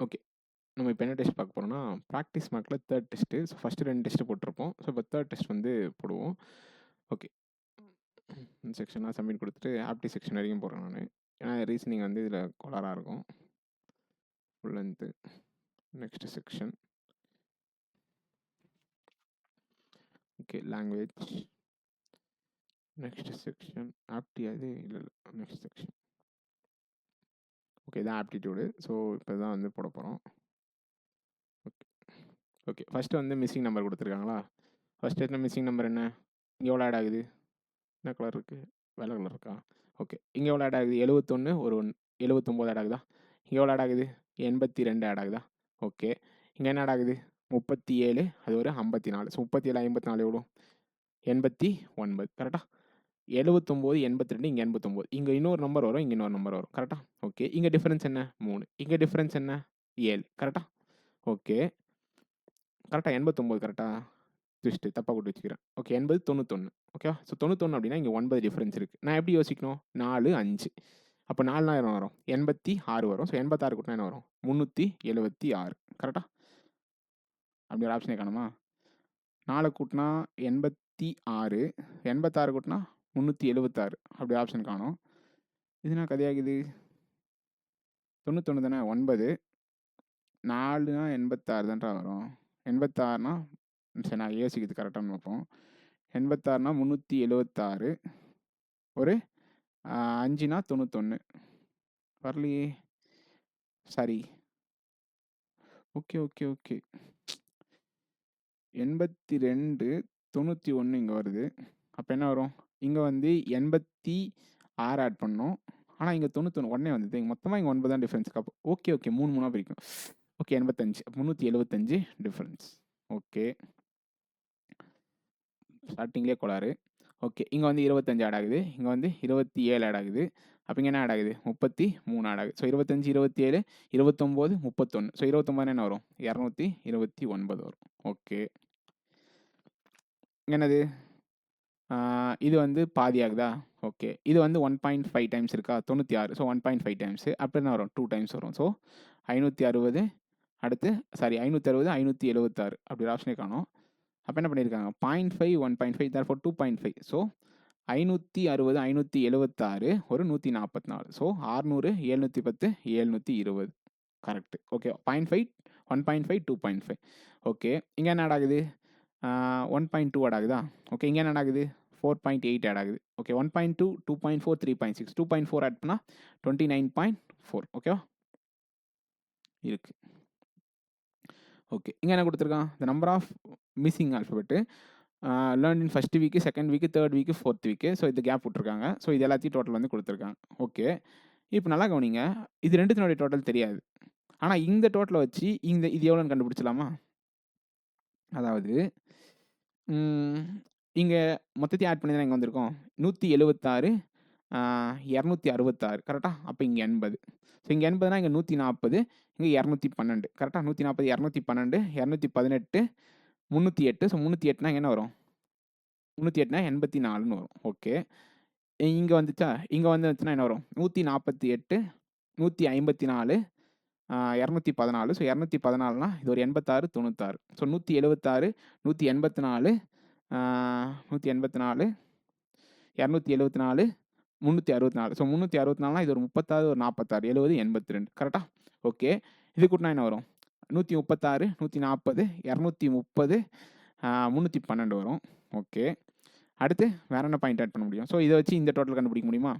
Okay. நம்ம இப்ப என்ன டெஸ்ட் பார்க்க போறோம்னா, பிராக்டிஸ் மார்க்ல 3 டெஸ்ட்டு. ஸோ ஃபர்ஸ்ட்டு 2 டெஸ்ட் போட்டுருப்போம். ஸோ இப்போ 3 டெஸ்ட் வந்து போடுவோம். ஓகே. இந்த செக்ஷன்லாம் சப்மிட் குடுத்துட்டு, ஆப்டி செக்ஷன் வரைக்கும் போறேன் நானு. ஏன்னா ரீசனிங் வந்து இதில கோளாறா இருக்கும். Full length. Next section. Okay. Language. Next section. ஆப்டி அது இல்ல. Next section. ஓகே. இதான் ஆப்டிட்யூடு. ஸோ இப்போ தான் வந்து போட போறோம். ஓகே. ஓகே. ஃபர்ஸ்ட்டு வந்து மிஸ்ஸிங் நம்பர் குடுத்துருக்காங்களா? ஃபர்ஸ்ட் என்ன மிஸ்ஸிங் நம்பர் என்ன? இங்க எவ்வளோ ஆட் ஆகுது? என்ன கலர் இருக்கு? வெள்ள கலர் இருக்கா? ஓகே. இங்க எவ்வளோ ஆட் ஆகுது? 71 ஒரு 1 79 ஆட் ஆகுதா? இங்க எவ்வளோ ஆட் ஆகுது? 82 ஆட் ஆகுதா? ஓகே. இங்க என்ன ஆட் ஆகுது? 37 அது ஒரு 54. ஸோ 37 54 எவ்வளோ? 89 கரெக்ட்டா? 79 82 இங்க 89. இங்க இன்னொரு நம்பர் வரும். இங்க இன்னொரு நம்பர் வரும். கரெக்ட்டா? ஓகே. இங்க டிஃபரன்ஸ் என்ன? 3. இங்க டிஃபரன்ஸ் என்ன? 7 கரெக்ட்டா? ஓகே. கரெக்ட்டா 89 கரெக்ட்டா? ட்விஸ்ட்டு தப்பா போட்டு வச்சுக்கிறேன். ஓகே 80 91 ஓகேவா? ஸோ 91 அப்படின்னா இங்க 9 டிஃபரன்ஸ் இருக்கு. நான் எப்படி யோசிக்கணும்? 4, 5 அப்போ 4னா என்ன வரும்? 86 வரும். ஸோ 86 கூட்டினா என்ன வரும்? 376 கரெக்ட்டா? அப்படி ஒரு ஆப்ஷனே காணுமா? 4 கூட்டினா 86 86 கூட்டினா 376 அப்படி ஆப்ஷன் காணோம். இது என்ன கதையாகுது? 91 தானே 9 4னா 86 தான்டா வரும். 86னா சரி நான் யோசிக்கிறது கரெக்டான்னு பார்ப்போம். 86னா 376 ஒரு 5னா 91 வரலையே. சாரி. Okay, okay, okay. 82 91 இங்க வருது. அப்ப என்ன வரும்? இங்க வந்து 86 ஆட் பண்ணணும். ஆனா இங்க 91 உடனே வந்தது. மொத்தமா இங்க 9 தான் டிஃபரன்ஸ். அப்போ ஓகே, ஓகே 3 3ஆ பிரிக்கும். Okay 85 375 difference. ஓகே. ஸ்டார்ட்டிங்லேயே கோளாறு. ஓகே. இங்க வந்து 25 ஆட் ஆகுது. இங்க வந்து 27 ஆட் ஆகுது. அப்ப இங்க என்ன ஆட் ஆகுது? 33 ஆட் ஆகுது. ஸோ 25, 27, 29, 31. ஸோ 29 என்ன வரும்? 229 வரும். ஓகே. இங்க என்னது? இது வந்து பாதி ஆகுதா? ஓகே. இது வந்து 1.5 டைம்ஸ் இருக்கா? 96. So 1.5 times. அப்ப என்ன வரும்? 2 டைம்ஸ் வரும். ஸோ 560 அடுத்து சாரி 560, 576 அப்படி ஒரு ஆப்ஷனே காணோம். அப்ப என்ன பண்ணியிருக்காங்க? 0.5, 1.5 தேர்ஃபோர் 2.5. ஸோ 560, 576 ஒரு 144. So 600, 710, 720 correct. ஓகே. 0.5, 1.5, 2.5 ஓகே. இங்க என்ன ஆட் ஆகுது? 1.2 ஆட் ஆகுதா? ஓகே. இங்க என்ன ஆட் ஆகுது? 4.8 ஆட் ஆகுது. ஓகே. 1.2, 2.4, 3.6 2.4 ஆட் பண்ணா 29.4 ஓகேவா? இருக்கு. ஓகே. இங்க என்ன குடுத்துருக்கான்? The number of missing alphabet learned in first week, second week, third week, fourth week. So இது கேப் விட்டுருக்காங்க. ஸோ இது எல்லாத்தையும் டோட்டல் வந்து குடுத்துருக்காங்க. ஓகே. இப்போ நல்லா கவனிங்க. இது 2த்தினுடைய டோட்டல் தெரியாது. ஆனா இந்த டோட்டல வச்சு இது எவ்வளோன்னு கண்டுபிடிச்சலாமா? அதாவது இங்க மொத்தத்தையும் ஆட் பண்ணி தானே இங்க வந்திருக்கோம். 176 266 கரெக்ட்டா? அப்ப இங்க 80. ஸோ இங்க 80னா இங்க 140 இங்க 212 கரெக்ட்டா? 140, 212, 218, 308. ஸோ 308னா என்ன வரும்? 308னா 84ன்னு வரும். ஓகே. இங்க வந்துச்சா? இங்க வந்துச்சுன்னா என்ன வரும்? 148, 154, 214. ஸோ 214னா இது ஒரு 86, 96. ஸோ 176, 184, 184, 274, 364. ஸோ 364னா இது ஒரு 36, ஒரு 46, 70, 82 கரெக்ட்டா? ஓகே. இது கூட்டுனா என்ன வரும்? 136, 140, 230, 312 வரும். ஓகே. அடுத்து வேற என்ன பாயிண்ட் ஆட் பண்ண முடியும்? ஸோ இத வச்சு இந்த டோட்டல் கண்டுபிடிக்க முடியுமா?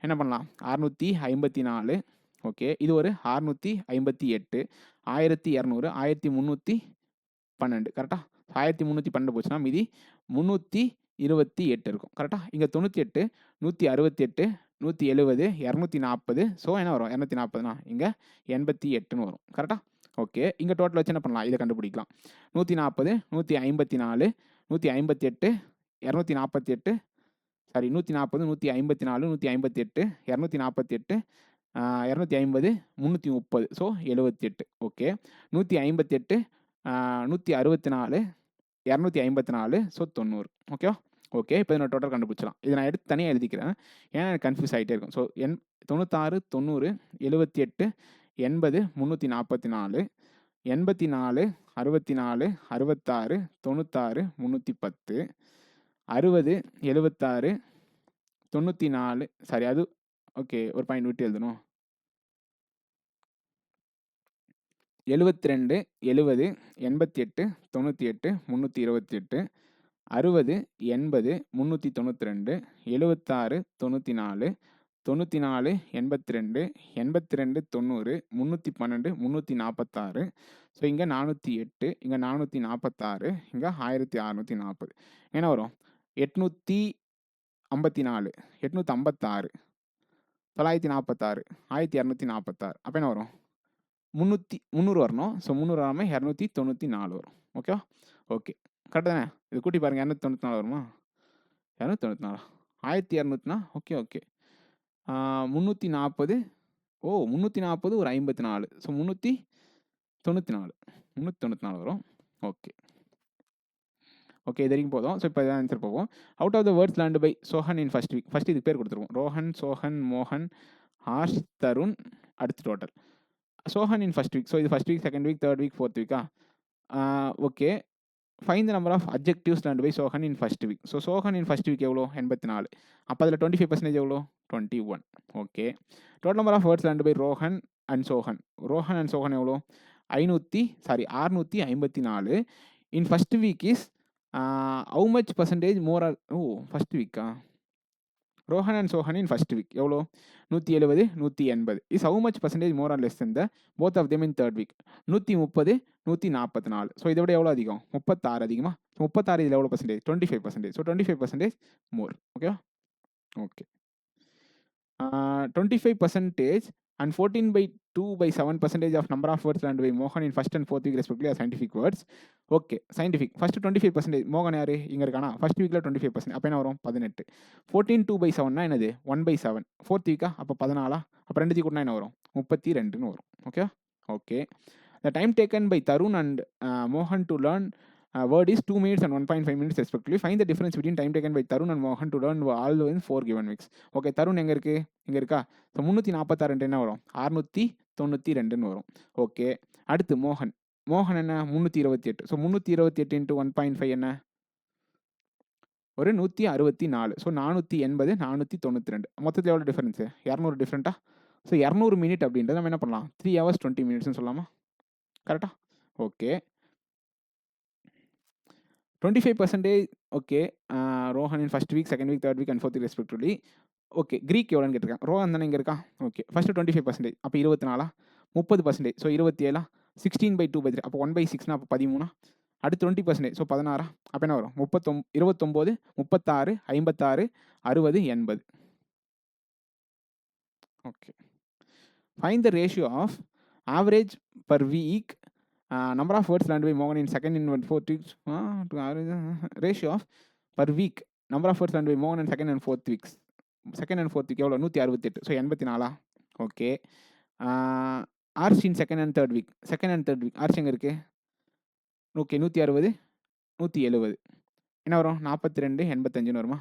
என்ன பண்ணலாம்? 654 ஓகே. இது ஒரு 658, 1200, 1312 கரெக்ட்டா? 1312 போச்சுன்னா மீதி 328 இருக்கும். கரெக்ட்டா? இங்க 98, 168, 170, 240. ஸோ என்ன வரும்? 240னா இங்க 88ன்னு வரும். கரெக்ட்டா? ஓகே. இங்க டோட்டல் வச்சு என்ன பண்ணலாம்? இத கண்டுபிடிக்கலாம். 140, 154, 158, 248 சாரி 140, 154, 158, 248, 250, 330. So 78 okay. 158, 164, 254 ஸோ 90 ஓகேவா? ஓகே. இப்போ இதனோட டோட்டல் கண்டுபிடிச்சலாம். இத நான் எடுத்து தனியா எழுதிக்கிறேன். ஏன்னா எனக்கு கன்ஃப்யூஸ் ஆயிட்டே இருக்கும். ஸோ 96, 90, 78, 80 344 84 64 66 96 310 60 76 94 சாரி அது ஓகே ஒரு பாயிண்ட் விட்டு எழுதணும் 72 70 88 98 328 60 80 392 76 94 94 82 82 90 312 346 ஸோ இங்கே 408 இங்கே 446 இங்கே 1640 என்ன வரும் 854 856 946 1246 அப்போ என்ன வரும் 300 வரணும். ஸோ 300 வராமல் 294 வரும். ஓகேவா? ஓகே கரெக்டு தானே? இது கூட்டி பாருங்கள் 294 வருமா? 294 1200னா ஓகே ஓகே 340 340 ஒரு 54 ஸோ 394 394 வரும். ஓகே ஓகே இது வரைக்கும் போதும். ஸோ இப்போ இதான் ஆன்சர் போவோம். Out of the words learned by Sohan in first week. First இதுக்கு பேர் கொடுத்துருவோம். ரோஹன், சோஹன், மோகன், ஹார்ஷ், தருண், அடுத்து total. Sohan in first week. So இது first week, second week, third week, fourth வீக்கா? Okay fine the number of objectives learned by Sohan in first week. So Sohan in first week எவ்வளோ? 84. அப்போ அதில் 25% எவ்வளோ? 21. Okay total number of words learned by Rohan and Sohan. Rohan and Sohan எவ்வளோ? 654. In first week is how much percentage more or first வீக்கா? Rohan and Sohan in first week எவ்வளோ? 170 180 is how much percentage more or less than the both of them in third week? 130 144. So இதை விட எவ்வளோ அதிகம்? 36 அதிகமாக. 36 இதில் எவ்வளோ பர்சன்டேஜ்? 25%. ஸோ 25% மோர். ஓகேவா? Okay 25% and 14/2/7% of number of words learned by Mohan in first and fourth week respectively are scientific words. Okay, scientific. First 25%. Mohan யாரு? இங்கே இருக்கானா? ஃபர்ஸ்ட் வீக்கில் 25%. அப்போ என்ன வரும்? 18. 14/2/7னா என்னது? 1/7. ஃபோர்த் வீக்கா? அப்போ 14. அப்போ 2 கூட்டினா என்ன வரும்? 32ன்னு வரும். Okay okay The time taken by Tarun and Mohan to learn word is 2 minutes and 1.5 minutes respectively. Find the difference between time taken by Tarun and Mohan to learn all in 4 given weeks. Okay Tarun எங்கே இருக்குது? இங்கே இருக்கா? So 346 என்ன வரும்? 692ன்னு வரும். Okay அடுத்து மோகன். மோகன் என்ன? 328. ஸோ 328 into 1.5 என்ன? ஒரு 164. ஸோ 480 492. மொத்தத்தில் எவ்வளோ டிஃபரன்ஸு? 200 டிஃப்ரெண்ட்டா? ஸோ 200 மினிட் அப்படின்றது நம்ம என்ன பண்ணலாம்? 3 hours 20 minutesன்னு சொல்லலாமா? கரெக்டா? Okay 25%. Okay Rohan in first week, second week, third week and fourth week respectively. Okay க்ரீக் எவ்வளோன்னு கேட்டிருக்கேன். ரோஹன் தானே இங்கே இருக்கா? Okay first 25%. அப்போ 24. 30%. ஸோ 27. 16/2/3. அப்போ 1/6னா அப்போ 13. அடுத்து 20%. ஸோ 16. அப்போ என்ன வரும்? 29 36 56 60 80. Okay find the ratio of average per week number of words learned by Mohan in second and fourth weeks to average ratio of per week number of words learned by Mohan in second and fourth weeks. Second and fourth week எவ்வளோ? 168. So 84. Okay arch in second and third week. Second and third week arch எங்கே இருக்குது? Okay 160 170 என்ன வரும்? 42 85ன்னு வருமா?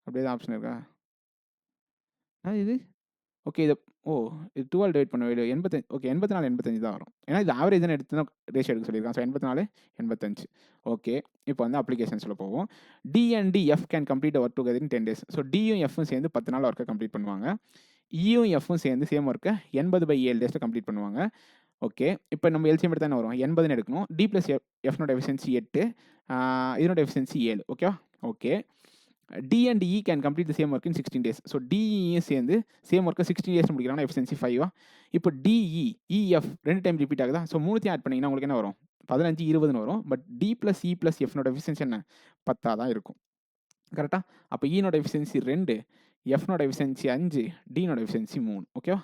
அப்படியே தான் option இருக்கா? இது ஓகே இது இது 12 டிவைட் பண்ண வேண்டிய 85. ஓகே 84 85 தான் வரும். ஏன்னா இது ஆவரேஜ் தான் எடுத்து தான் ரேஷியோ எடுக்க சொல்லியிருக்கான். ஸோ 84 85. ஓகே இப்போ வந்து அப்ளிகேஷன்ஸில் போவோம். D and D F can complete work together in 10 days. So டியும் எஃப்பும் சேர்ந்து 10 நாள் ஒர்க்கை கம்ப்ளீட் பண்ணுவாங்க. இயும் எஃப்பும் சேர்ந்து சேம் ஒர்க்கை 80/7 days கம்ப்ளீட் பண்ணுவாங்க. ஓகே இப்போ நம்ம எல்சிஎம் எடுத்தால் என்ன வரும்? 80ன்னு எடுக்கணும். டி ப்ளஸ் எஃப்னோட எஃபிஷியன்சி 8, இதனோட எஃபிஷியன்சி 7. ஓகேவா? Okay D and E can complete the same work in 16 days. So டிஇயும் சேர்ந்து சேம் ஒர்க்கை 16 days முடிக்கிறாங்கன்னா எஃபிஷியன்சி 5. இப்போ டிஇ இஎஃப் 2 டைம் ரிப்பீட் ஆகுதா? ஸோ 3 ஆட் பண்ணிங்கன்னா உங்களுக்கு என்ன வரும்? 15 20ன்னு வரும். But D plus E plus எஃப்னோட எஃபிஷியன்சி என்ன? 10 தான் இருக்கும். கரெக்டாக? அப்போ ஈனோட எஃபிஷியன்சி 2, எஃப்னோட எஃபிஷியன்சி 5, டினோட எஃபிஷியன்சி 3. ஓகேவா?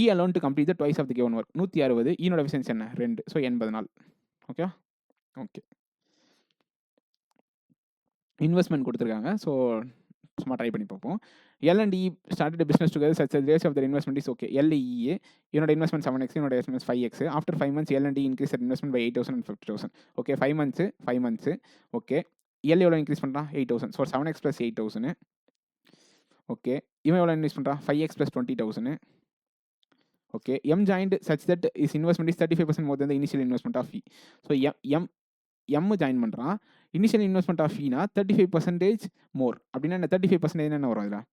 E alone to complete the twice of the given work 160. ஈனோட எஃபிஷியன்சி என்ன? 2. ஸோ 80 நாள். ஓகேவா? ஓகே இன்வெஸ்ட்மெண்ட் கொடுத்துருக்காங்க. ஸோ சும்மா ட்ரை பண்ணி பார்ப்போம். L&E started a business together such that the ratio of their investment is okay. LEA என்னோட investment 7x, என்னோட investment 5x. After 5 months L&E increase their investment by 8,000 and 50,000. Okay 5 months. Okay L எவ்வளோ increase பண்ணுறான்? 8,000. So 7x + 8,000. Okay இவன் எவ்வளோ invest பண்ணுறான்? 5x + 20,000. Okay. M joined such that his investment is 35% more than the initial investment of E. So M join பண்ணுறான். Initial investment of ஃபீனா 35% மோர் அப்படின்னா என்ன 35% என்ன வரும் இதில்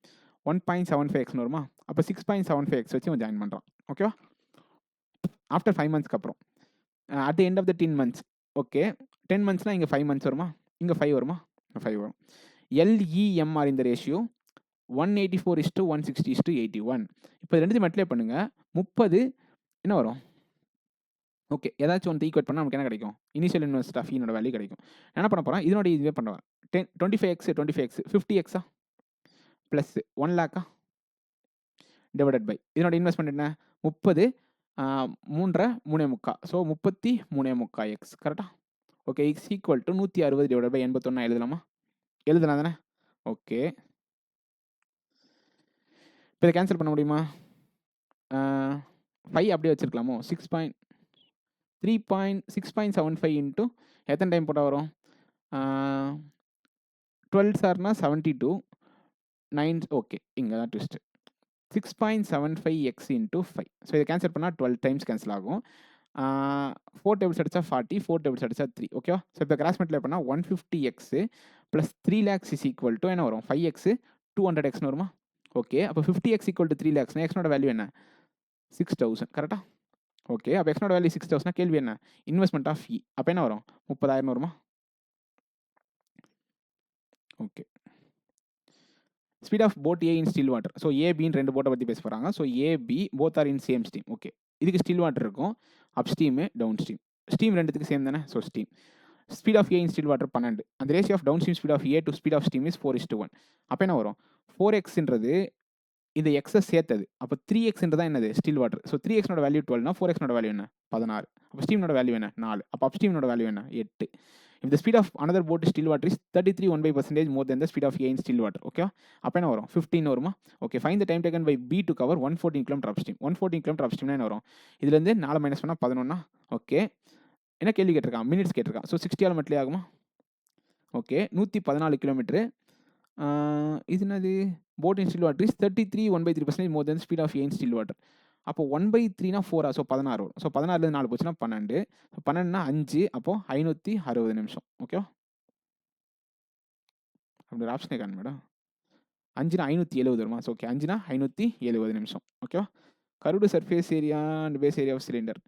1.75x வருமா? அப்போ 6.75x வச்சு அவன் ஜாயின் பண்ணுறான். ஓகேவா? ஆஃப்டர் 5 monthsக்கு அப்புறம் at the end of the 10 months. Okay, 10 monthsனால் இங்கே 5 months வருமா? இங்கே 5 வருமா? 5 வரும். LEM ஆர் இந்த ரேஷியோ 184:160:81. இப்போ ரெண்டுத்தையும் மல்டிப்ளை பண்ணுங்கள். 30 என்ன வரும்? ஓகே, ஏதாச்சும் ஒன்று ஈக்குவேட் பண்ணால் நமக்கு என்ன கிடைக்கும்? இனிஷியல் இன்வெஸ்ட் ஆஃப் ஃபீனோட வேல்யூ கிடைக்கும். என்ன பண்ண போகிறேன்? இதனோட இதுவே பண்ணுவேன். 25x 50x plus 1 lakh divided by இதனோட இன்வெஸ்ட்மெண்ட் என்ன 30 3.3 ஸோ 33.3x கரெக்டாக? Okay, it's equal to 160 divided by 81 எழுதலாமா? எழுதலாம் தானே? ஓகே, இப்போ இதை கேன்சல் பண்ண முடியுமா? 5 அப்படியே வச்சுருக்கலாமோ? 6.75 இன்ட்டு எத்தனை டைம் போட்டால் வரும்? 12 சார்னா 72 9. ஓகே, இங்கே தான் ட்விஸ்ட்டு. 6.75x into 5. ஸோ இதை கேன்சல் பண்ணால் 12 டைம்ஸ் கேன்சல் ஆகும். 4 டேபிள்ஸ் அடித்தா 40, 4 டேபிள்ஸ் அடித்தா 3. ஓகேவா? ஸோ இப்போ கிராஸ் மல்டிப்ளை பண்ணால் 150x plus 3 lakhs is equal to என்ன வரும்? 5x 200x வருமா? ஓகே, அப்போ 50x ஈக்குவல் டு 3 lakhs. எக்ஸ்னோட வேல்யூ என்ன? 6000 கரெக்டாக? ஓகே, அப்போ எக்ஸ்னோட வேல்யூ 6000. கேள்வி என்ன? இன்வெஸ்ட்மெண்ட் ஆஃப் ஃபீ அப்போ என்ன வரும்? 30,000 வருமா? Okay, speed of boat A in still water. So ஏபின்னு 2 போட்டை பற்றி பேச போகிறாங்க. So AB both are in same stream. Okay, இதுக்கு ஸ்டில் வாட்டர் இருக்கும், up stream down stream. Stream ரெண்டுத்துக்கு சேம் தானே? So stream. Speed of A in still water 12. அந்த ratio of down stream speed of A to speed of stream is 4:1. அப்போ என்ன வரும்? 4xன்றது இந்த எக்ஸை சேர்த்தது. அப்போ 3xன்றது தான் என்னது? Still water. ஸோ 3xனோட வேல்யூ 12னா 4xனோட வேல்யூ என்ன? 16. அப்போ ஸ்டீமோட வேல்யூ என்ன? 4. அப்போ அப் ஸ்டீமோட வேல்யூ என்ன? 8. If the speed of another boat in still water is 33.1% more than the speed of A in still water. Okay, அப்போ என்ன வரும்? 15 வருமா? Okay, find the time taken by B to cover 114 km upstream. 114 km upstream என்ன வரும்? இதுலேருந்து 4 minus பண்ணால் 11. Okay, என்ன கேள்வி கேட்டிருக்கான்? மினிட்ஸ் கேட்டிருக்கான். ஸோ 60 ஆல் மட்டிலே ஆகுமா? Okay, 114 kilometre. இது என்னது? Boat in still water is 33.1/3% more than speed of A in still water. அப்போ 1/3னா 4. ஸோ 16 வரும். ஸோ 16லேருந்து 4 போச்சுன்னா 12. 12னா 5. அப்போது 560 நிமிஷம். ஓகேவா? அப்படி ஒரு ஆப்ஷனே காணும் மேடம். 5னா 570 வருமா? ஸோ ஓகே, 5னா 570 நிமிஷம். ஓகேவா? Curved surface area and base area of cylinder.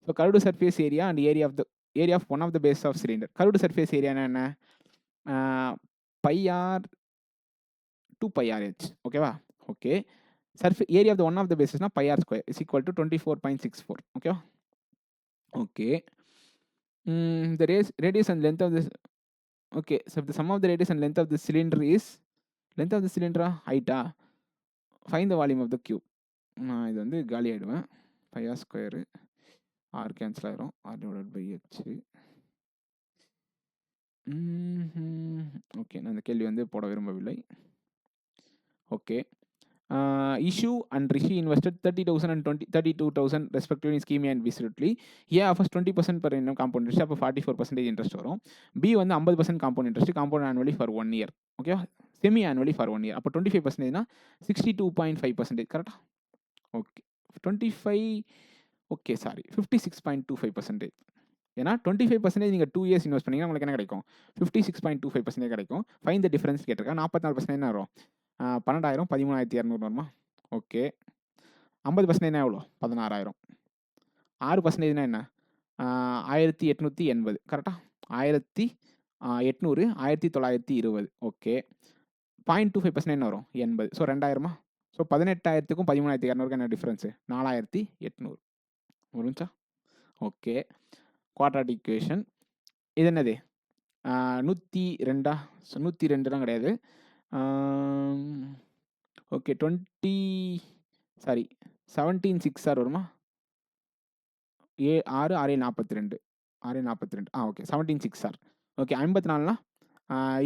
So curved surface area and area of one of the base of cylinder. Curved surface ஏரியானா என்ன? πr 2πrh. ஓகேவா? Okay, area of the one of the பேசஸ்னா πr square is equal to 24.64. ஓகேவா? Okay, the radius and length of this. Okay, so if the sum of the radius and length of the cylinder is height. Find the volume of the cube. நான் இது வந்து காலி ஆகிடுவேன். πr square r cancel ஆகிடும். r divided by h. Okay, நான் இந்த கேள்வி வந்து போட விரும்பவில்லை. Okay, issue and Rishi invested 30,000 and 32,000 respectively in scheme A and B separately. A offers 20% per annum compound interest, அப்போ 44% interest வரும். B வந்து 50% compound interest, compound annually for 1 year. Okay, semi annually for 1 year. அப்போ 25%னா 62.5%. கரெக்டாக? Okay, 25. Okay, sorry, 56.25%. ஏன்னா 25% நீங்கள் 2 years invest பண்ணிங்கன்னா உங்களுக்கு என்ன கிடைக்கும்? 56.25% கிடைக்கும். ஃபைன் த டிஃபரன்ஸ் கேட்டிருக்கேன். 44% என்ன வரும்? 12,000 13,200 வருமா? ஓகே, 50% எவ்வளோ? 16,000. 6% என்ன? 1,880. கரெக்டாக? 1,800 1,920. ஓகே, 0.25% என்ன வரும்? 80. ஸோ 2,000. ஸோ 18,000க்கும் 13,200க்கும் என்ன டிஃப்ரென்ஸு? 4,800 வரும்ச்சா? Okay, quadratic equation. இது என்னது? 102. ஸோ 102லாம் கிடையாது. ஓகே, 17.6 வருமா? 6 6 42 6 42. ஓகே, 17.6. ஓகே, 54னா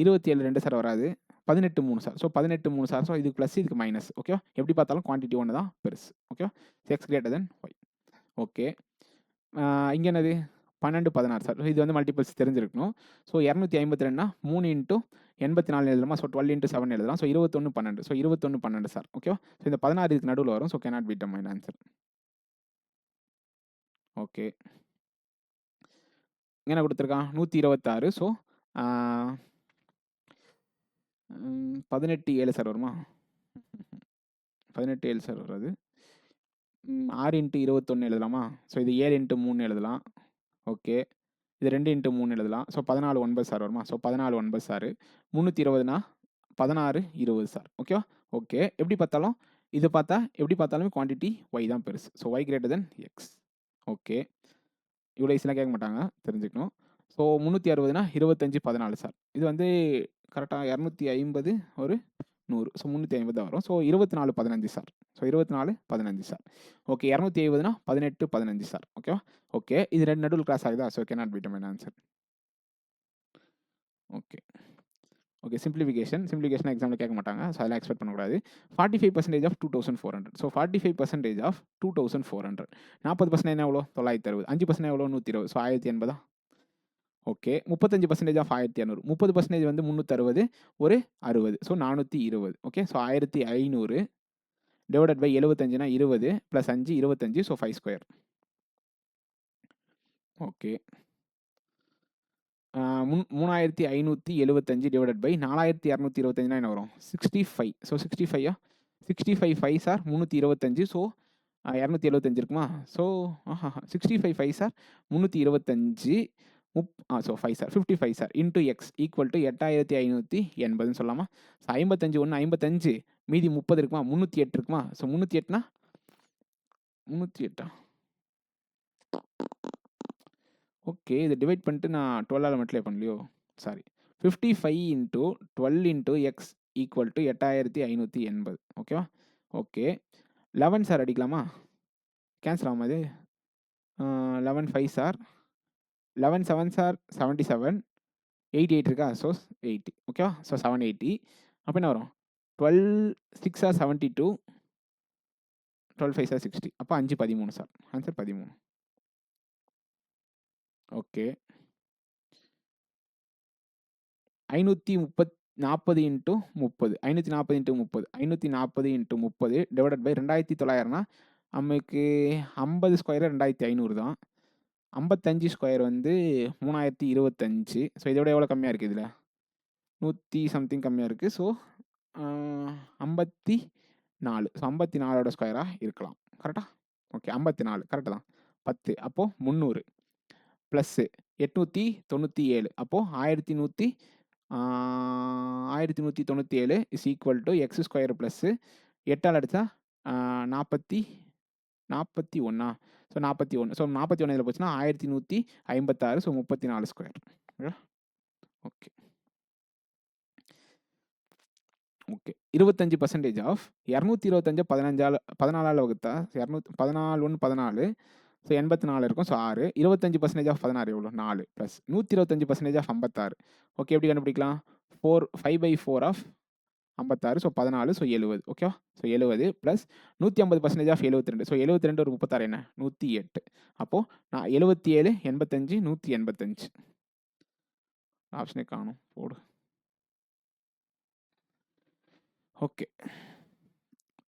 27 சார் வராது. 18 சார். So 18 sir. ஸோ இதுக்கு ப்ளஸ் இதுக்கு மைனஸ். ஓகேவா? எப்படி பார்த்தாலும் குவான்டிட்டி ஒன்று தான் பெருசு. ஓகேவா? X greater than Y. Okay, இங்கே என்னது? 12 16 சார். இது வந்து மல்டிபிள்ஸ் தெரிஞ்சிருக்கணும். ஸோ 252னா 3 × 84 எழுதலாமா? ஸோ 12 × 7 எழுதலாம். ஸோ 21 12. So 21 12 sir. ஓகேவா? ஸோ இந்த 16 இதுக்கு நடுவில் வரும். So cannot B determined answer. Okay. என்ன குடுத்துருக்கான்? 126. ஸோ 18 7 சார் வருமா? 18 7 சார் வராது. 6 × 21 எழுதலாமா? ஸோ இது 7 × 3 எழுதலாம். ஓகே. இது 2 × 3 எழுதலாம். ஸோ 14 9 சார் வருமா? ஸோ 14 9 சார். 320னா 16 20 சார். ஓகேவா? ஓகே. எப்படி பார்த்தாலும் இது பார்த்தா எப்படி பார்த்தாலுமே குவான்டிட்டி ஒய் தான் பெருசு. So Y greater then X. Okay. இவ்வளோ ஈஸிலாம் கேட்க மாட்டாங்க, தெரிஞ்சுக்கணும். ஸோ 360னா 25 14 சார். இது வந்து கரெக்டாக 250 ஒரு 100. ஸோ 350 தான் வரும். ஸோ 24 15 சார். ஸோ 24 15 சார். ஓகே. 270னா 18 15 சார். ஓகேவா? ஓகே. இது 2 நடுவில் கிராஸ் ஆகுதா? So cannot be my answer. Okay. Okay. Simplification எக்ஸாமில் கேட்க மாட்டாங்க. ஸோ அதெல்லாம் எக்ஸ்பெக்ட் பண்ணக்கூடாது. 45% ஆஃப் 2400. So 45% of 2400. 40% எவ்வளோ? 960. 5% எவ்வளோ? 120. ஸோ 1080. ஓகே. 35% ஆஃப் 1200. 30% வந்து 360 ஒரு 60. So 420. Okay. So 1500 divided by 75னா 20 + 5 25. So 5 square. Okay. 3575 divided by 4225னா என்ன வரும்? 65. ஸோ 65 65 5 சார் 325. ஸோ 275 இருக்குமா? ஸோ 65 5 சார் 325 ஸோ 5 சார் 55 சார் இன்டூ எக்ஸ் ஈக்குவல் டு 8580ன்னு சொல்லலாமா? ஸோ 55 1 55 மீதி 30 இருக்குமா? 308 இருக்குமா? ஸோ 308னா 308 ஓகே. இதை டிவைட் பண்ணிட்டு நான் 12ஆல் மல்டிப்ளை பண்ணலையோ? சாரி. 55 × 12 × X equal to 8580. ஓகேவா? ஓகே. 11 சார் அடிக்கலாமா? கேன்சல் ஆகாது. 11 5 சார் 11 7 சார் 77. 88 இருக்கா? ஸோ 80. ஓகேவா? ஸோ 780. அப்போ என்ன வரும்? 12 6 சார் 72. 12 5 சார் 60. அப்போ 5 13 சார். ஆன்சர் 13. ஓகே. 540 × 30. 540 × 30. 540 × 30 டிவைடட் பை 2900னா நமக்கு 50 ஸ்கொயர் 2500 தான். 55 ஸ்கொயர் வந்து 3025. ஸோ இதை விட எவ்வளோ கம்மியாக இருக்குது? இதில் 100 சம்திங் கம்மியாக இருக்குது. ஸோ 54. ஸோ 54ஓட ஸ்கொயராக இருக்கலாம். கரெக்டாக? ஓகே. 54 கரெக்டாக தான். 10 அப்போது 300 ப்ளஸ்ஸு 897. அப்போது 1197 is equal to X square plus 8ஆல் அடித்தா 41. ஸோ 41. ஸோ 41 இதில் போச்சுன்னா 1156. So 34 square. Okay. Okay. 25% of 225 14ஆல் வகுத்தா 14 1 14. ஸோ 84 இருக்கும். ஸோ 6. 25% ஆஃப் 16 எவ்வளோ? 4 ப்ளஸ் 125% ஆஃப் 56. ஓகே. எப்படி கண்டுபிடிக்கலாம்? 5/4 ஆஃப் 56. ஸோ 14. ஸோ 70. ஓகேவா? So 70 plus 150% of 72. ஸோ 72 ஒரு 36 என்ன? 108. அப்போது நான் 77 85 185. ஆப்ஷனே காணும். போடு. ஓகே.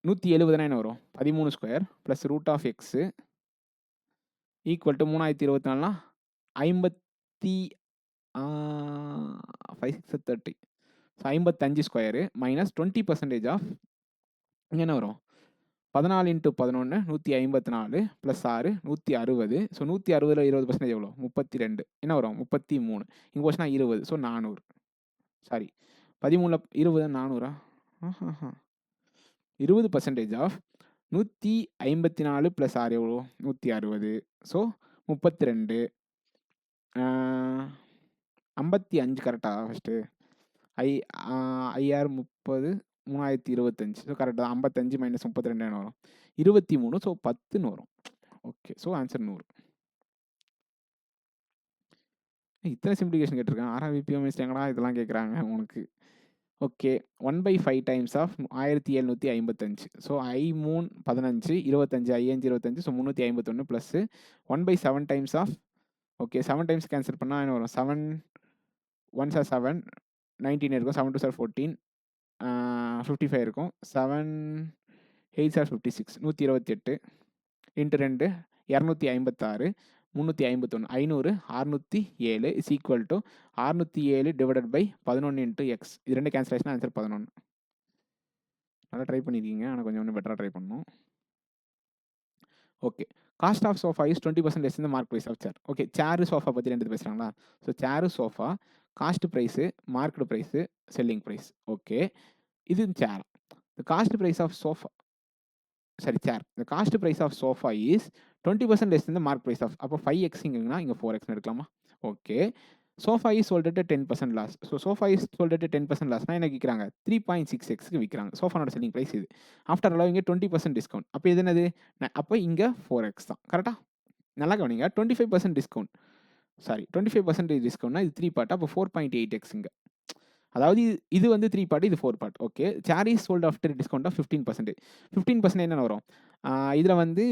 170னா என்ன வரும்? 13 square plus root of X equal to 3024னா 5 6 30. ஸோ 55 ஸ்கொயரு மைனஸ் 20% ஆஃப் இங்கே என்ன வரும்? 14 × 11 154 ப்ளஸ் 6 160. ஸோ 160ல் 20% எவ்வளோ? 32. என்ன வரும்? 33. இங்கே போச்சுன்னா 20. ஸோ 400. சாரி 13ல் 20 400. 20% ஆஃப் 154 ப்ளஸ் 6 எவ்வளோ? 160. ஸோ 32. 55 கரெக்டாக? First IR 30 3025. ஸோ கரெக்டாக தான். 55 மைனஸ் 32 என்ன வரும்? 23. ஸோ 10ன்னு வரும். ஓகே. So answer 100. இத்தனை சிம்பிளிஃபிகேஷன் கேட்டிருக்கேன். RRBPM எங்கடா இதெல்லாம் கேட்குறாங்க உனக்கு? Okay. 1/5 times of 1755. So 3 15 25 5 25. So 351 plus 1/7 times of okay 7 times cancel பண்ணால் என்ன வரும்? 7 1 சார் 7 19 இருக்கும். 7 2 சார் 14 55 இருக்கும். 7 8 sir 56 128 into 2 256, 351, 500, 607 is equal to 607 divided by 11 into X. இது ரெண்டு கேன்சலேஷன் ஆன்சர் 11. நல்லா ட்ரை பண்ணியிருக்கீங்க, ஆனால் கொஞ்சம் இன்னும் பெட்டராக ட்ரை பண்ணணும். Okay, cost of sofa is 20% less இந்த mark price of chair. Okay, chair sofa பற்றி ரெண்டு பேசுகிறாங்களா? So chair sofa cost price, market price, selling price. Okay, இது chair. The cost price of sofa, sorry, chair. The cost price of sofa is 20% less than the mark price of. அப்போ 5x இங்கன்னா இங்கே 4x எடுக்கலாமா? Okay, sofa is sold at a 10% loss. So sofa is sold at a 10% loss. என்ன விற்கிறாங்க? 3.6xக்கு விற்கிறாங்க. சோஃபானோட selling price இது. After allowing 20% discount. அப்போ இது என்னது? அப்போ இங்கே 4x தான். கரெக்டாக? நல்லா கவனிங்க, 25% டிஸ்கவுண்ட். சாரி, 25% டிஸ்கவுண்ட்னா இது 3 பார்ட். அப்போ 4.8x இங்கே. அதாவது இது வந்து 3 பார்ட், இது 4 part. Okay, chair is sold after discount of 15%. 15% என்ன வரும்? இதில் வந்து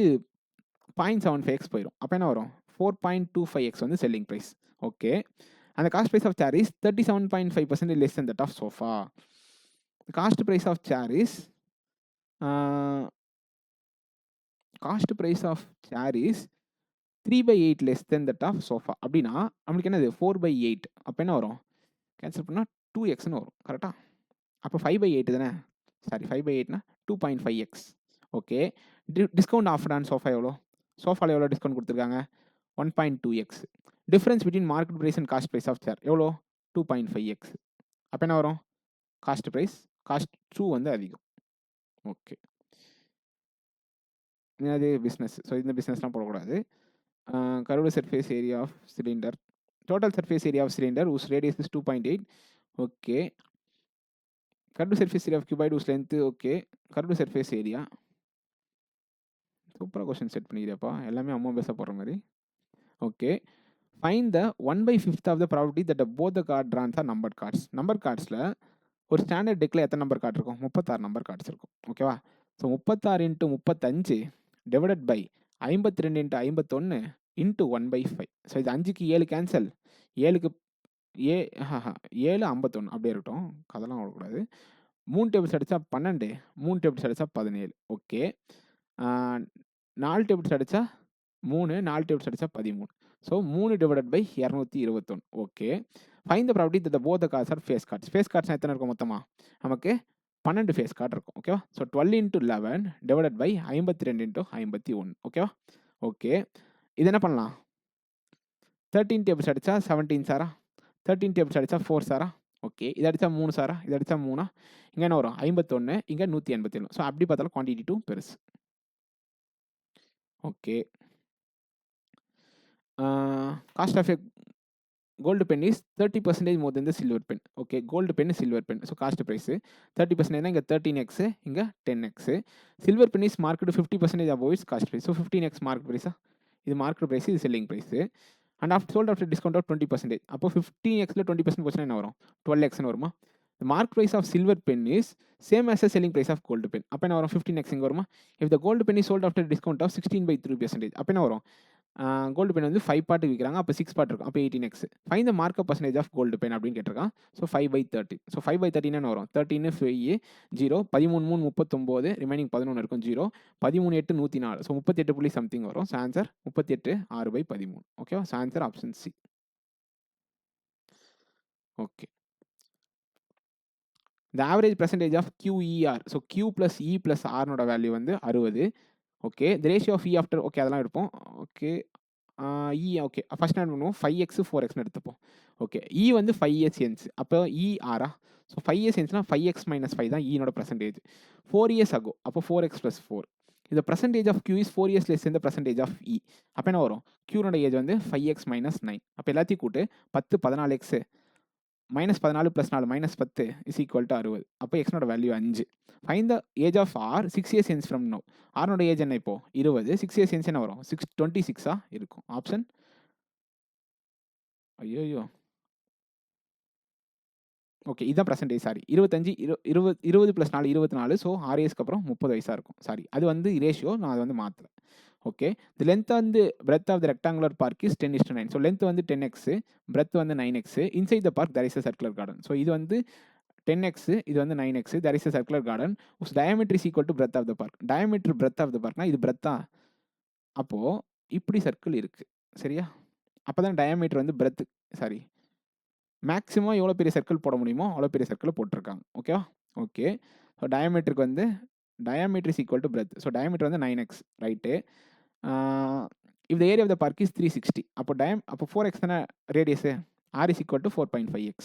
0.75x போயிடும். அப்போ என்ன வரும்? 4.25x வந்து செல்லிங் ப்ரைஸ். ஓகே, அந்த cost price of chair is 37.5% less than that of sofa. Cost price of chair is 3/8 less than that of sofa. அப்படின்னா நம்மளுக்கு என்னது? 4/8. அப்போ என்ன வரும்? கேன்சல் பண்ணால் 2xன்னு வரும். கரெக்டாக? அப்போ 5/8 தானே? சாரி, 5/8னா 2.5x. Okay, discount offer on sofa எவ்வளோ? சோஃபாவில் எவ்வளோ டிஸ்கவுண்ட் கொடுத்துருக்காங்க? 1.2x. Difference between market price and cost price of chair எவ்வளோ? 2.5x. அப்போ என்ன வரும்? காஸ்ட் ப்ரைஸ், காஸ்ட் 2 வந்து அதிகம். ஓகே, அது பிஸ்னஸ். ஸோ இந்த பிஸ்னஸ்லாம் போடக்கூடாது. Curved surface area of cylinder, total surface area of cylinder whose radius is 2.8. Okay, curved surface area of cuboid whose length. Okay, curved surface area. சூப்பராக question set பண்ணிக்கிறப்பா, எல்லாமே அம்மா பேச போகிற மாதிரி. Okay, find the 1/5 of the property that both the card drawn are number cards. Number கார்ட்ஸில் ஒரு standard டெக்கில் எத்தனை நம்பர் கார்டு இருக்கும்? 36 நம்பர் கார்ட்ஸ் இருக்கும். ஓகேவா? So 36 × 35 divided by 52 × 51 into 1/5. So இது 5க்கு 7 கேன்சல், 7க்கு 7 51 அப்படியே இருக்கட்டும், கதெல்லாம் விடக்கூடாது. 3 டேபிள்ஸ் அடித்தா 12, 3 டேபிள்ஸ் அடித்தா 17. ஓகே, 4 டேபிள்ஸ் அடித்தா 3, 4 டேபிள்ஸ் அடித்தா 13. So 3 divided by 221. Okay, find the property that both the cards are face cards. Face cards எத்தனை இருக்கும் மொத்தமாக? நமக்கு 12 ஃபேஸ் கார்டு இருக்கும். ஓகேவா? So 12 × 11 divided by 52 × 51. ஓகேவா? ஓகே, இது என்ன பண்ணலாம்? 13 டேபிள்ஸ் அடித்தா 17 சாரா, 13 டேபிள்ஸ் அடித்தா 4 சாரா. ஓகே, இது அடித்தா 3 சாரா, இது அடித்தா 3. இங்கே என்ன வரும்? 51, இங்கே 187. ஸோ அப்படி பார்த்தாலும் குவான்டிட்டி 2 பெருசு. Okay, cost of a gold pen is 30% more then the silver pen. Okay, gold pen silver pen. So cost price 30%, இங்கே 13x, இங்கே 10x. Silver pen is market 50% above is cost price. So 15x market ப்ரைஸா? இது market price, இது selling price. And after sold after discount of 20%. அப்போ 15xல 20% போச்சுன்னா என்ன வரும்? 12xன்னு வருமா? Mark price of silver pen is same as a selling price of gold pen. அப்போ என்ன வரும்? 15x இங்கே வருமா? If the gold pen is sold after discount of 16/3%. அப்போ என்ன வரும்? கோல்டு பென் வந்து 5 பார்ட் விற்கிறாங்க, அப்போ 6 பார்ட் இருக்கும், அப்போ 18x. Find the markup percentage of gold pen அப்படின்னு கேட்டிருக்கான். ஸோ 5/30. ஸோ 5/13 என்ன வரும்? 13 5 0, 13 3 39, ரிமைனிங் 11 இருக்கும், 0, 13 8 104. ஸோ 38 புள்ளி சம்திங் வரும். So answer 38 6/13. ஓகேவா? So answer option C. Okay, the average percentage of QER. So Q + E + Rனோட வேல்யூ வந்து 60. Okay, the ratio of E after, okay அதெல்லாம் எடுப்போம். ஓகே, E ஓகே, ஃபர்ஸ்ட் என்ன பண்ணுவோம்? 5x 4xன்னு எடுத்துப்போம். ஓகே, E வந்து 5 சென்ஸ், அப்போ E ஆரா? ஸோ 5 சென்ஸ்னா 5x - 5 தான் ஈனோட பர்சன்டேஜ். 4 years ago, அப்போ 4x + 4. இந்த percentage of Q is 4 years less than the percentage of E. அப்போ என்ன வரும்? Qனோட ஏஜ் வந்து 5x - 9. அப்போ எல்லாத்தையும் கூட்டு 10 14x -14 + 4 -10 இஸ் ஈக்குவல் டு 60. அப்போ எக்ஸ்னோட value 5. Find the age of R 6 years hence from now. ஆர்னோட ஏஜ் என்ன இப்போ? 20. 6 years hence என்ன வரும்? 26 இருக்கும். ஆப்ஷன் ஐயோ, ஓகே, இதுதான் பர்சன்டேஜ். சாரி, 25 20 + 4 24. ஸோ 6 இயர்ஸ்க்கு அப்புறம் 30 வயசாக இருக்கும். சாரி, அது வந்து ரேஷியோ, நான் அதை வந்து மாற்றலை. ஓகே, தி லென்த் வந்து breadth of the rectangular park is 10:9. So length வந்து 10x, பிரெத் வந்து 9x. Inside the park there is a circular garden. So இது வந்து 10x, இது வந்து 9x. There is a circular garden whose diameter is equal to breadth of the park. Diameter breadth of the பார்க்னா இது பிரெத்தா? அப்போது இப்படி சர்க்கிள் இருக்குது சரியா. அப்போ தான் டயாமீட்டர் வந்து பிரெத்து சாரி மேக்ஸிமம் எவ்வளோ பெரிய சர்க்கிள் போட முடியுமோ அவ்வளோ பெரிய சர்க்கிள் போட்டிருக்காங்க. ஓகேவா? ஓகே. ஸோ டயாமீட்டருக்கு வந்து diameter is equal to breadth. So diameter வந்து 9x right. If the area of the park is 360 அப்போ 4x தானே radius. R is equal to 4.5x.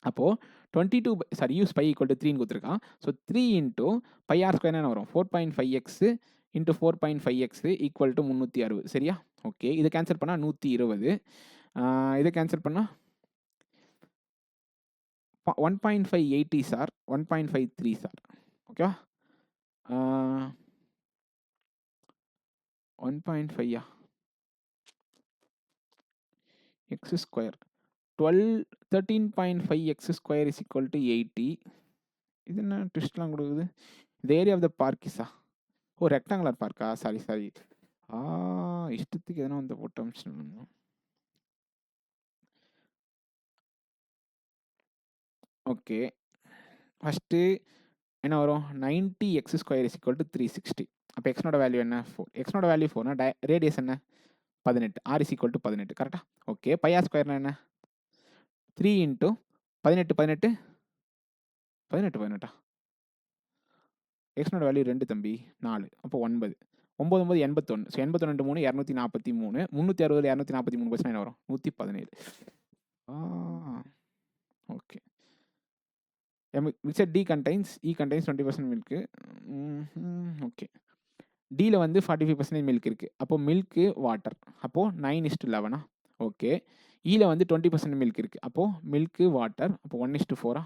அப்போது 22 sorry use pi equal to 3ன்னு கொடுத்துருக்கான். So 3 into pi R square என்ன வரும் 4.5x into 4.5x equal to 360 சரியா. Okay. இதை cancel பண்ணால் 120. இதை கேன்சல் பண்ணால் 1.580 சார் 1.53 சார். ஓகேவா? 1.5 X square 13.5 X square is equal to 80. இது என்ன ட்விஸ்ட்லாம் கொடுக்குது. இந்த ஏரியா ஆஃப் த பார்க்கிஸா ஓ ரெக்டாங்குலர் பார்க்கா சாரி இஷ்டத்துக்கு எதனா வந்து போட்டு அமிச்சிடணும். ஓகே. ஃபஸ்ட்டு என்ன வரும் 90 X square is equal to 360. அப்போ எக்ஸ்னோட வேல்யூ என்ன 4. எக்ஸ்னோட வேல்யூ 4னா ரேடியஸ் என்ன 18. ஆர் இஸ் ஈக்குவல் டு 18 கரெக்டாக. ஓகே. பை ஆர் ஸ்கொயர்னா என்ன 3 இன்ட்டு 18 எக்ஸ்னோட வேல்யூ 2 தம்பி 4. அப்போ 9 9 81. ஸோ 81 3 243 360 243 பர்சன்ட் என்ன வரும் 117. ஓகே. மிக்சர் டி கண்டைன்ஸ் இ கண்டைன்ஸ் 20% மில்க்கு. ஓகே. டியில் வந்து 45% மில்க் இருக்குது. அப்போது மில்க்கு வாட்டர் அப்போது 9:11. ஓகே. ஈயில் வந்து 20% மில்க் இருக்குது. அப்போது மில்க்கு வாட்டர் அப்போ 1:4.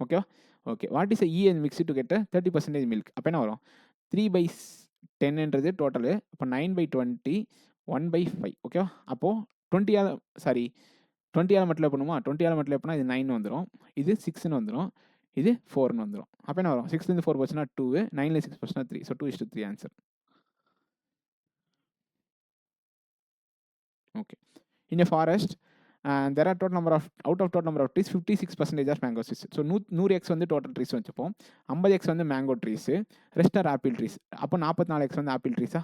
ஓகேவா? Okay. What is E and mix to கெட்ட 30% மில்க். அப்போ என்ன வரும் 3/10ன்றது டோட்டலு. அப்போ 9/20 1/5. ஓகேவா? அப்போது 20 மட்டும் பண்ணுமா 20 மட்டும் பண்ணால் இது 9 வந்துடும், இது 6ன்னு வந்துடும், இது 4ன்னு வந்துடும். அப்போ என்ன வரும் 6லேருந்து 4 போச்சுன்னா 2, 9லேருந்து 6 போச்சுன்னா 3. So 2:3 answer. Okay. In a forest there are out of total number of trees 56% of mango trees. So 100x வந்து டோட்டல் ட்ரீஸ் வச்சுப்போம், 50x வந்து mango trees, rest are apple trees. அப்போ 44x வந்து ஆப்பிள் ட்ரீஸா.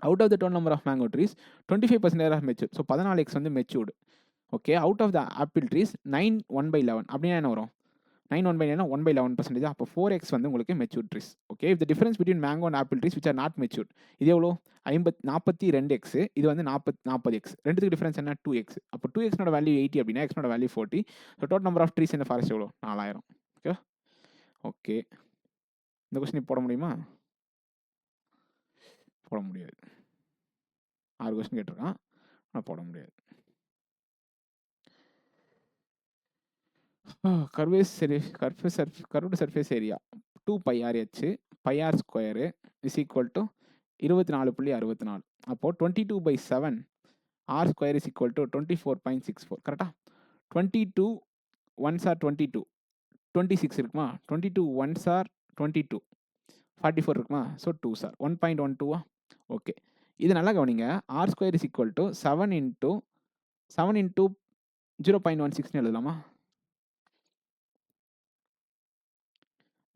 Out of the total number of mango trees 25% of mature. So 14x வந்து matured. Okay. Out of the apple trees 9 1/11 அப்படின்னா என்ன வரும் 9 1/9 1/11%. அப்போ 4x வந்து உங்களுக்கு mature trees. Okay. If the difference between mango and apple trees which are not matured இது எவ்வளோ 42x, இது வந்து 40x. ரெண்டுத்துக்கு டிஃபரன்ஸ் என்ன 2x. அப்போ 2xனோட வேல்யூ 80 அப்படின்னா எக்ஸ்னோட value 40. So total number of trees இந்த ஃபாரஸ்ட் எவ்வளோ 4000. ஓகே. ஓகே. இந்த கொஸ்டின் போட முடியுமா? போட முடியாது. 6 கொஸ்டின் கேட்டிருக்கான், ஆனால் போட முடியாது. Curved surface area 2πRh πr square is equal to 24.64. அப்போது 22/7 r square is equal to 24.64 கரெக்டாக. 22 1s are 22 26 இருக்குமா, 22 1s are 22 44 இருக்குமா. ஸோ 2 சார் 1.12. ஓகே. இது நல்லா கவனிங்க. R square is equal to 7 into 0.16ன்னு எழுதலாமா.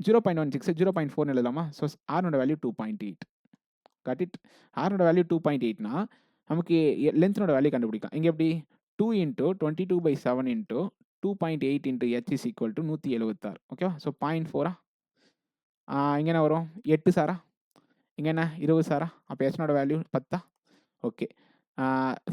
0.16 0.4ன்னு எழுதலாமா. ஸோ ஆர்னோட வேல்யூ 2.8. Cut it. ஆர்னோட வேல்யூ 2.8னா நமக்கு லென்த்னோட வேல்யூ கண்டுபிடிக்கலாம். இங்கே எப்படி 2 into 22/7 into 2.8 into h is equal to 176. ஓகேவா. ஸோ 0.4. இங்கே என்ன வரும் 8 சாரா, இங்கே என்ன 20 சாரா. அப்போ ஹெச்னோட value 10. Okay.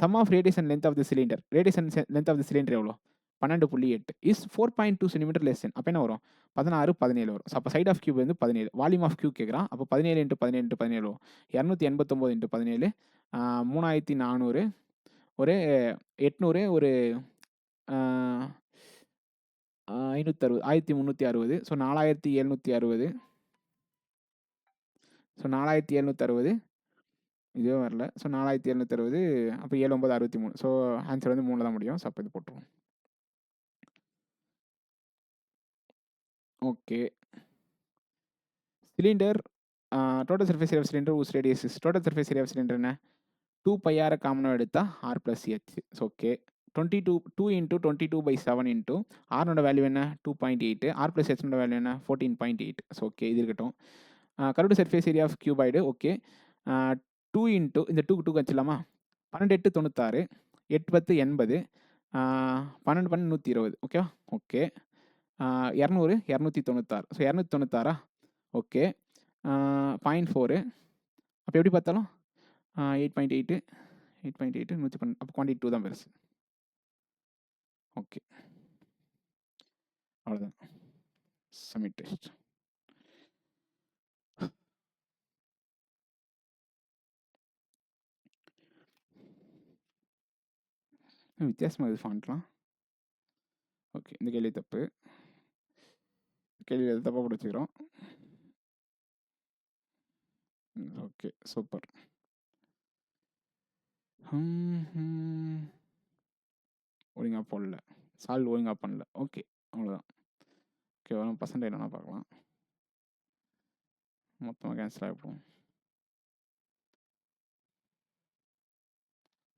Sum of radius and length of the cylinder. Radius and length of the cylinder எவ்வளோ 12.8 இஸ் 4.2 சென்டிமீட்டர் லெஸ். அப்போ என்ன வரும் 16 17 வரும். ஸோ அப்போ சைட் ஆஃப் கியூப் வந்து 17. வால்யூம் ஆஃப் கியூப் கேட்குறான். அப்போ 17 இன்ட்டு 17 இன்ட்டு 17 வரும் 289 இன்ட்டு 17 3400 ஒரு 800 ஒரு 560 1360. ஸோ 4760. ஸோ 4760 இதுவே வரல. ஸோ 4760 அப்போ 7 9 63. ஸோ ஆன்சர் வந்து 3 தான் முடியும். ஸோ அப்போ இது போட்டுருவோம். Okay. Cylinder total surface area of cylinder whose radius is total surface area of cylinder என்ன 2πr காமனாக எடுத்தால் r + h. Okay. 2 into 22/7 into ஆர்னோட வேல்யூ என்ன 2.8, r + hனோட வேல்யூ என்ன 14.8. ஸோ ஓகே இது இருக்கட்டும். Curved surface area of cuboid. Okay. 2 into இந்த 2க்கு 2 வச்சுலாமா? 12 8 96, 8 10 80, 12 12 120. ஓகேவா? ஓகே. 200 296. So 296 okay. 0.4 அப்போ எப்படி பார்த்தாலும் 8.8 8.8 112. அப்போ குவான்டிட்டி 2 தான் பெருசு. ஓகே, அவ்வளோதான். Submit test. வித்தியாசமாக இது ஃபாண்ட்லாம். ஓகே, இந்த கேள்வி தப்பு. கேள்வி தப்பாக போட்டு வச்சுக்கிறோம். Okay, super. ஒழுங்காக போடல, சால்வ் ஒழுங்காக பண்ணல. ஓகே, அவ்வளோதான். ஓகே, வரும் பர்சன்டேஜ் வேணா பார்க்கலாம். மொத்தமாக கேன்சல் ஆகிப்போம்.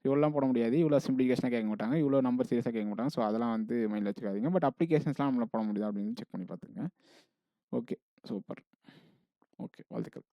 இவ்வளோலாம் போட முடியாது, இவ்வளோ சிம்பிளிஃபிகேஷனாக கேட்க மாட்டாங்க, இவ்வளோ நம்பர் சீரியஸாக கேட்க மாட்டாங்க. ஸோ அதெல்லாம் வந்து மைண்டில் வச்சுக்காதீங்க. பட் அப்ளிகேஷன்ஸ்லாம் நம்மளை போட முடியுதா அப்படின்னு செக் பண்ணி பார்த்துங்க. Okay, super. ஓகே, வாழ்த்துக்கள்.